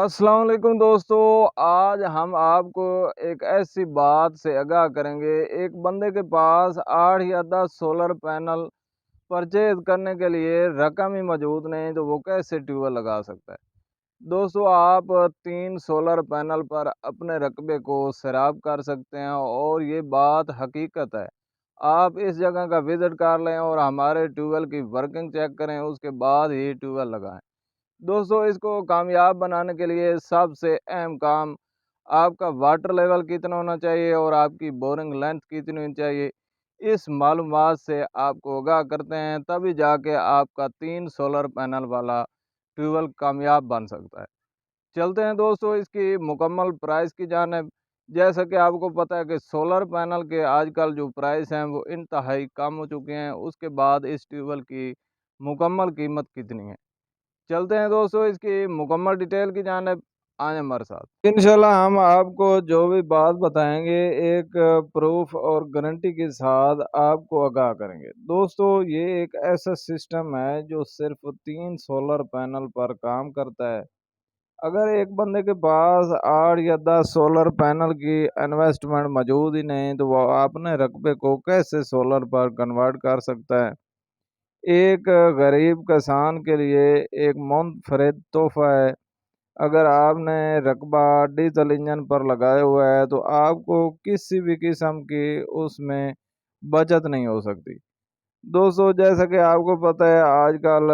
अस्सलाम वालेकुम दोस्तों। आज हम आपको एक ऐसी बात से आगाह करेंगे। एक बंदे के पास 8 या 10 सोलर पैनल परचेज करने के लिए रकम ही मौजूद नहीं, तो वो कैसे ट्यूबवेल लगा सकता है। दोस्तों, आप 3 सोलर पैनल पर अपने रकबे को सैराब कर सकते हैं और ये बात हकीकत है। आप इस जगह का विजिट कर लें और हमारे ट्यूबवेल की वर्किंग चेक करें, उसके बाद ही ट्यूबवेल लगाएं। दोस्तों, इसको कामयाब बनाने के लिए सबसे अहम काम आपका वाटर लेवल कितना होना चाहिए और आपकी बोरिंग लेंथ कितनी होनी चाहिए। इस मालूमात से आपको आगाह करते हैं, तभी जाके आपका 3 सोलर पैनल वाला ट्यूबवेल कामयाब बन सकता है। चलते हैं दोस्तों इसकी मुकम्मल प्राइस की जानिब। जैसा कि आपको पता है कि सोलर पैनल के आजकल जो प्राइस हैं वो इंतहाई कम हो चुके हैं। उसके बाद इस ट्यूबवेल की मुकम्मल कीमत कितनी है, चलते हैं दोस्तों इसकी मुकम्मल डिटेल की जानिब। आए हमारे साथ। इंशाल्लाह हम आपको जो भी बात बताएंगे एक प्रूफ और गारंटी के साथ आपको आगाह करेंगे। दोस्तों, ये एक ऐसा सिस्टम है जो सिर्फ 3 सोलर पैनल पर काम करता है। अगर एक बंदे के पास 8 या 10 सोलर पैनल की इन्वेस्टमेंट मौजूद ही नहीं, तो वो अपने रकबे को कैसे सोलर पर कन्वर्ट कर सकता है। एक गरीब किसान के लिए एक मुनफरिद तोहफा है। अगर आपने रकबा डीजल इंजन पर लगाया हुआ है, तो आपको किसी भी किस्म की उसमें बचत नहीं हो सकती। दोस्तों, जैसा कि आपको पता है आजकल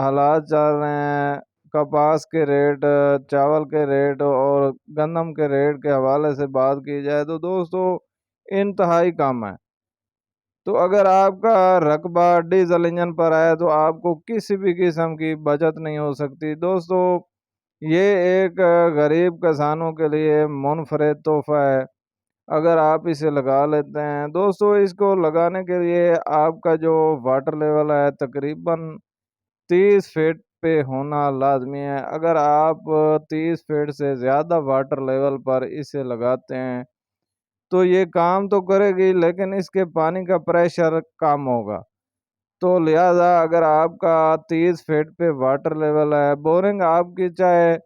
हालात चल रहे हैं, कपास के रेट, चावल के रेट और गंदम के रेट के हवाले से बात की जाए तो दोस्तों इंतहाई कम है। तो अगर आपका रकबा डीजल इंजन पर है तो आपको किसी भी किस्म की बचत नहीं हो सकती। दोस्तों, ये एक गरीब किसानों के लिए मुनफरिद तोहफा है। अगर आप इसे लगा लेते हैं, दोस्तों इसको लगाने के लिए आपका जो वाटर लेवल है तकरीबन 30 फीट पे होना लाजमी है। अगर आप 30 फीट से ज़्यादा वाटर लेवल पर इसे लगाते हैं तो ये काम तो करेगी, लेकिन इसके पानी का प्रेशर कम होगा। तो लिहाजा अगर आपका 30 फीट पे वाटर लेवल है, बोरिंग आपकी चाहे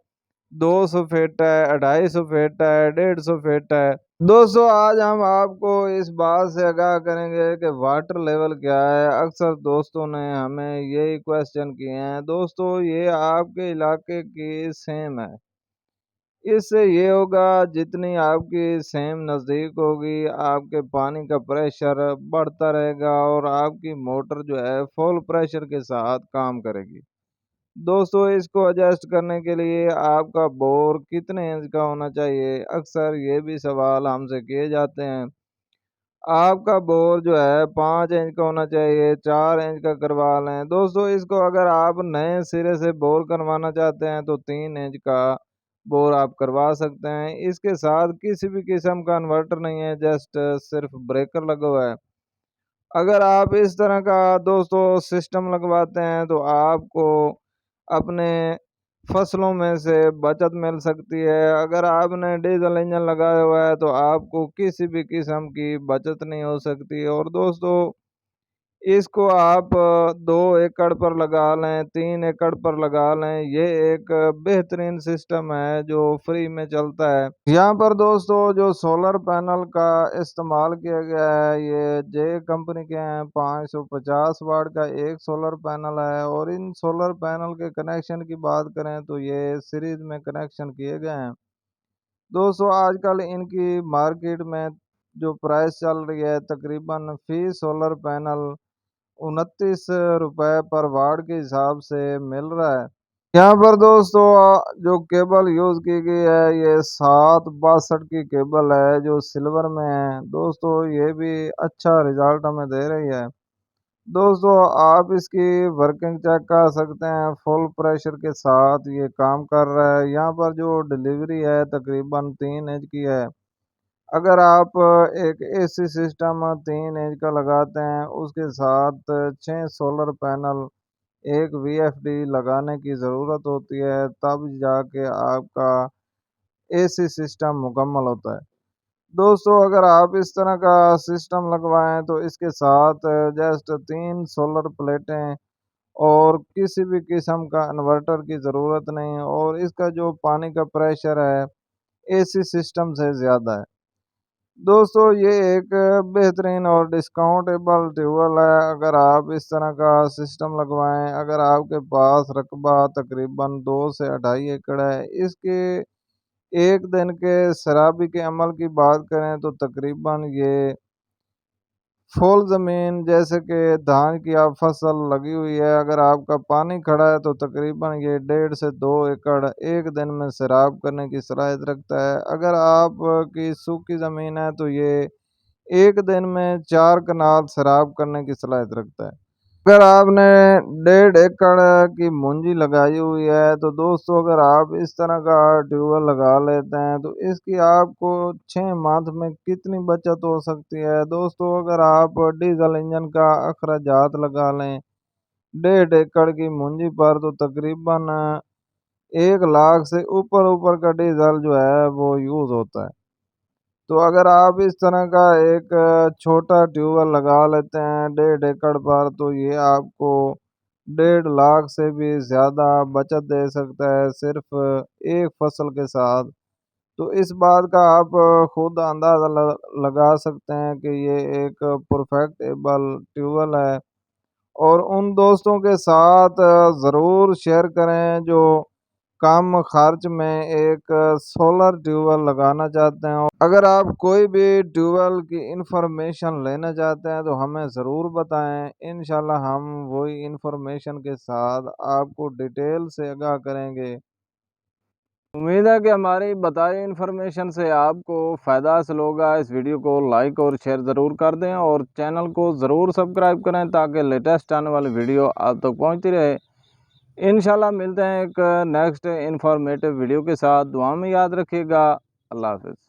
200 फीट है, 250 फीट है, 150 फीट है। दोस्तों, आज हम आपको इस बात से आगाह करेंगे कि वाटर लेवल क्या है। अक्सर दोस्तों ने हमें यही क्वेश्चन किए हैं। दोस्तों, ये आपके इलाके की सेम है। इससे ये होगा, जितनी आपकी सेम नज़दीक होगी आपके पानी का प्रेशर बढ़ता रहेगा और आपकी मोटर जो है फुल प्रेशर के साथ काम करेगी। दोस्तों, इसको एडजस्ट करने के लिए आपका बोर कितने इंच का होना चाहिए, अक्सर ये भी सवाल हमसे किए जाते हैं। आपका बोर जो है 5 इंच का होना चाहिए, 4 इंच का करवा लें। दोस्तों, इसको अगर आप नए सिरे से बोर करवाना चाहते हैं तो 3 इंच का बोर आप करवा सकते हैं। इसके साथ किसी भी किस्म का इन्वर्टर नहीं है, जस्ट सिर्फ ब्रेकर लगा हुआ है। अगर आप इस तरह का दोस्तों सिस्टम लगवाते हैं तो आपको अपने फसलों में से बचत मिल सकती है। अगर आपने डीजल इंजन लगाया हुआ है तो आपको किसी भी किस्म की बचत नहीं हो सकती। और दोस्तों, इसको आप 2 एकड़ पर लगा लें, 3 एकड़ पर लगा लें, ये एक बेहतरीन सिस्टम है जो फ्री में चलता है। यहाँ पर दोस्तों जो सोलर पैनल का इस्तेमाल किया गया है ये जे कंपनी के हैं। 550 वाट का एक सोलर पैनल है और इन सोलर पैनल के कनेक्शन की बात करें तो ये सीरीज में कनेक्शन किए गए हैं। दोस्तों, आजकल इनकी मार्केट में जो प्राइस चल रही है तकरीबन फी सोलर पैनल 29 रुपए पर वाट के हिसाब से मिल रहा है। यहाँ पर दोस्तों जो केबल यूज़ की गई है ये 762 की केबल है जो सिल्वर में है। दोस्तों, ये भी अच्छा रिजल्ट हमें दे रही है। दोस्तों, आप इसकी वर्किंग चेक कर सकते हैं, फुल प्रेशर के साथ ये काम कर रहा है। यहाँ पर जो डिलीवरी है तकरीबन 3 इंच की है। अगर आप एक एसी सिस्टम 3 इंच का लगाते हैं, उसके साथ 6 सोलर पैनल, एक वीएफडी लगाने की ज़रूरत होती है, तब जाके आपका एसी सिस्टम मुकम्मल होता है। दोस्तों, अगर आप इस तरह का सिस्टम लगवाएं तो इसके साथ जस्ट 3 सोलर प्लेटें और किसी भी किस्म का इन्वर्टर की ज़रूरत नहीं है और इसका जो पानी का प्रेशर है एसी सिस्टम से ज़्यादा है। दोस्तों ये एक बेहतरीन और डिस्काउंटेबल ट्यूबवेल है। अगर आप इस तरह का सिस्टम लगवाएं, अगर आपके पास रकबा तकरीबन 2 से 2.5 एकड़ है, इसके एक दिन के सराबी के अमल की बात करें तो तकरीबन ये फुल ज़मीन जैसे कि धान की आप फसल लगी हुई है, अगर आपका पानी खड़ा है तो तकरीबन ये 1.5 से 2 एकड़ एक दिन में सैराब करने की सलाहियत रखता है। अगर आपकी सूखी ज़मीन है तो ये एक दिन में 4 कनाल सैराब करने की सलाहियत रखता है। अगर आपने 1.5 एकड़ की मूंजी लगाई हुई है तो दोस्तों अगर आप इस तरह का ट्यूबवेल लगा लेते हैं तो इसकी आपको 6 माह में कितनी बचत हो सकती है। दोस्तों अगर आप डीजल इंजन का अखराजात लगा लें 1.5 एकड़ की मूंजी पर तो तकरीबन 1 लाख से ऊपर का डीजल जो है वो यूज़ होता है। तो अगर आप इस तरह का एक छोटा ट्यूबवेल लगा लेते हैं 1.5 एकड़ पर तो ये आपको 1.5 लाख से भी ज़्यादा बचत दे सकता है सिर्फ एक फसल के साथ। तो इस बात का आप खुद अंदाज़ा लगा सकते हैं कि ये एक परफेक्टेबल ट्यूबवेल है। और उन दोस्तों के साथ ज़रूर शेयर करें जो कम खर्च में एक सोलर ट्यूबवेल लगाना चाहते हैं। अगर आप कोई भी ट्यूबवेल की इंफॉर्मेशन लेना चाहते हैं तो हमें ज़रूर बताएं। इंशाल्लाह हम वही इंफॉर्मेशन के साथ आपको डिटेल से आगाह करेंगे। उम्मीद है कि हमारी बताई इन्फॉर्मेशन से आपको फ़ायदा हासिल होगा। इस वीडियो को लाइक और शेयर ज़रूर कर दें और चैनल को ज़रूर सब्सक्राइब करें ताकि लेटेस्ट आने वाली वीडियो आप तक पहुंचती रहे। इंशाल्लाह मिलते हैं एक नेक्स्ट इन्फॉर्मेटिव वीडियो के साथ। दुआ में याद रखिएगा। अल्लाह हाफ़िज़।